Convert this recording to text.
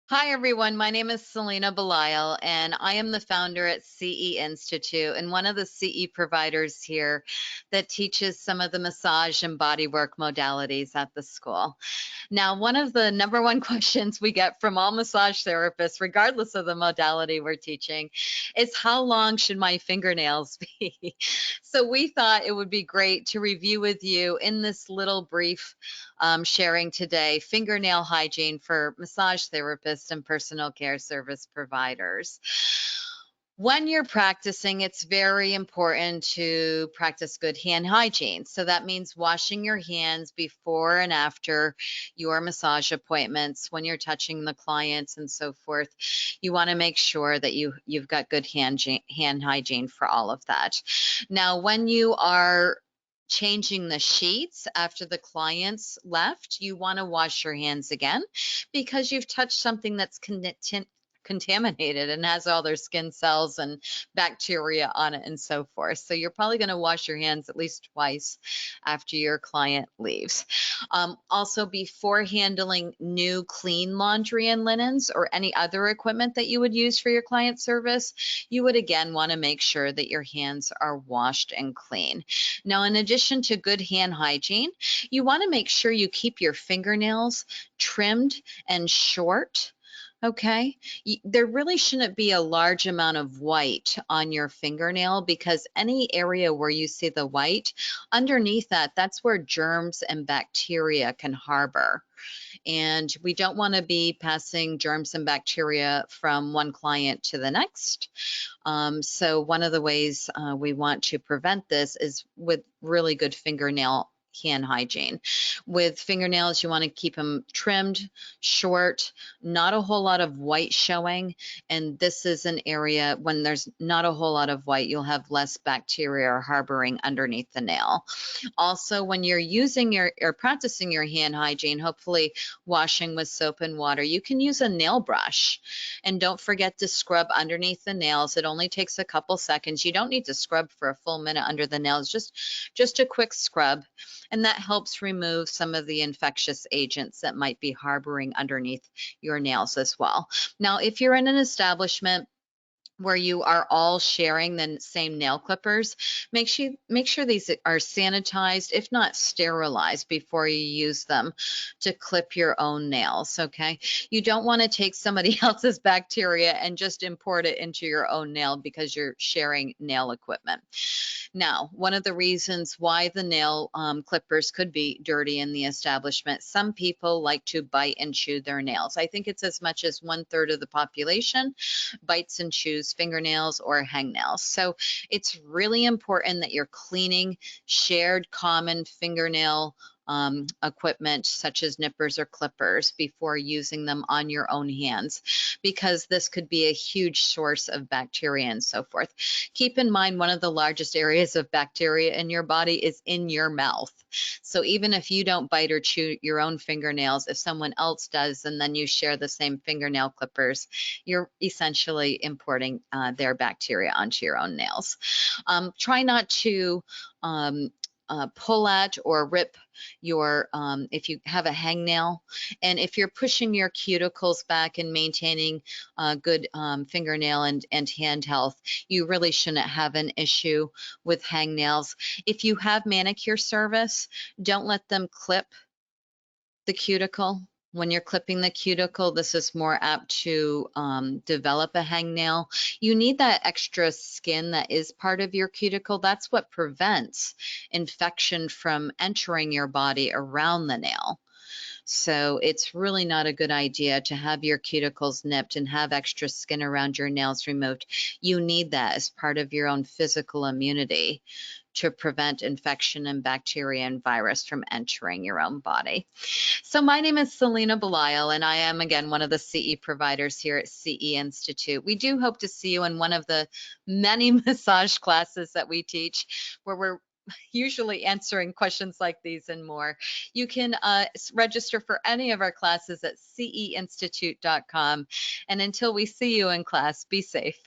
Hi, everyone. My name is Selena Belisle, and I am the founder at CE Institute and one of the CE providers here that teaches some of the massage and bodywork modalities at the school. Now, one of the number one questions we get from all massage therapists, regardless of the modality we're teaching, is how long should my fingernails be? So we thought it would be great to review with you in this little brief sharing today fingernail hygiene for massage therapists and personal care service providers. When you're practicing, it's very important to practice good hand hygiene. So that means washing your hands before and after your massage appointments, when you're touching the clients and so forth. You want to make sure that you've got good hand hygiene for all of that. Now, when you are changing the sheets after the clients left, you want to wash your hands again because you've touched something that's contaminated and has all their skin cells and bacteria on it and so forth. So you're probably going to wash your hands at least twice after your client leaves. Also, before handling new clean laundry and linens or any other equipment that you would use for your client service, you would again want to make sure that your hands are washed and clean. Now, in addition to good hand hygiene, you want to make sure you keep your fingernails trimmed and short. Okay, there really shouldn't be a large amount of white on your fingernail because any area where you see the white, underneath that, that's where germs and bacteria can harbor. And we don't want to be passing germs and bacteria from one client to the next. So one of the ways we want to prevent this is with really good fingernail hand hygiene. With fingernails, you want to keep them trimmed, short, not a whole lot of white showing. And this is an area when there's not a whole lot of white, you'll have less bacteria harboring underneath the nail. Also, when you're using your or practicing your hand hygiene, hopefully washing with soap and water, you can use a nail brush. And don't forget to scrub underneath the nails. It only takes a couple seconds. You don't need to scrub for a full minute under the nails, just a quick scrub. And that helps remove some of the infectious agents that might be harboring underneath your nails as well. Now, if you're in an establishment where you are all sharing the same nail clippers, make sure these are sanitized, if not sterilized, before you use them to clip your own nails. Okay, you don't want to take somebody else's bacteria and just import it into your own nail because you're sharing nail equipment. Now, one of the reasons why the nail clippers could be dirty in the establishment, some people like to bite and chew their nails. I think it's as much as 1/3 of the population bites and chews fingernails or hangnails. So it's really important that you're cleaning shared common fingernail equipment such as nippers or clippers before using them on your own hands, because this could be a huge source of bacteria and so forth. Keep in mind, one of the largest areas of bacteria in your body is in your mouth. So even if you don't bite or chew your own fingernails, if someone else does and then you share the same fingernail clippers, you're essentially importing their bacteria onto your own nails. Try not to pull at or rip your if you have a hangnail, and if you're pushing your cuticles back and maintaining good fingernail and hand health, you really shouldn't have an issue with hangnails. If you have manicure service, don't let them clip the cuticle. When you're clipping the cuticle, this is more apt to develop a hangnail. You need that extra skin that is part of your cuticle. That's what prevents infection from entering your body around the nail. So it's really not a good idea to have your cuticles nipped and have extra skin around your nails removed. You need that as part of your own physical immunity to prevent infection and bacteria and virus from entering your own body. So my name is Selena Belisle, and I am, again, one of the CE providers here at CE Institute. We do hope to see you in one of the many massage classes that we teach, where we're usually answering questions like these and more. You can register for any of our classes at ceinstitute.com. And until we see you in class, be safe.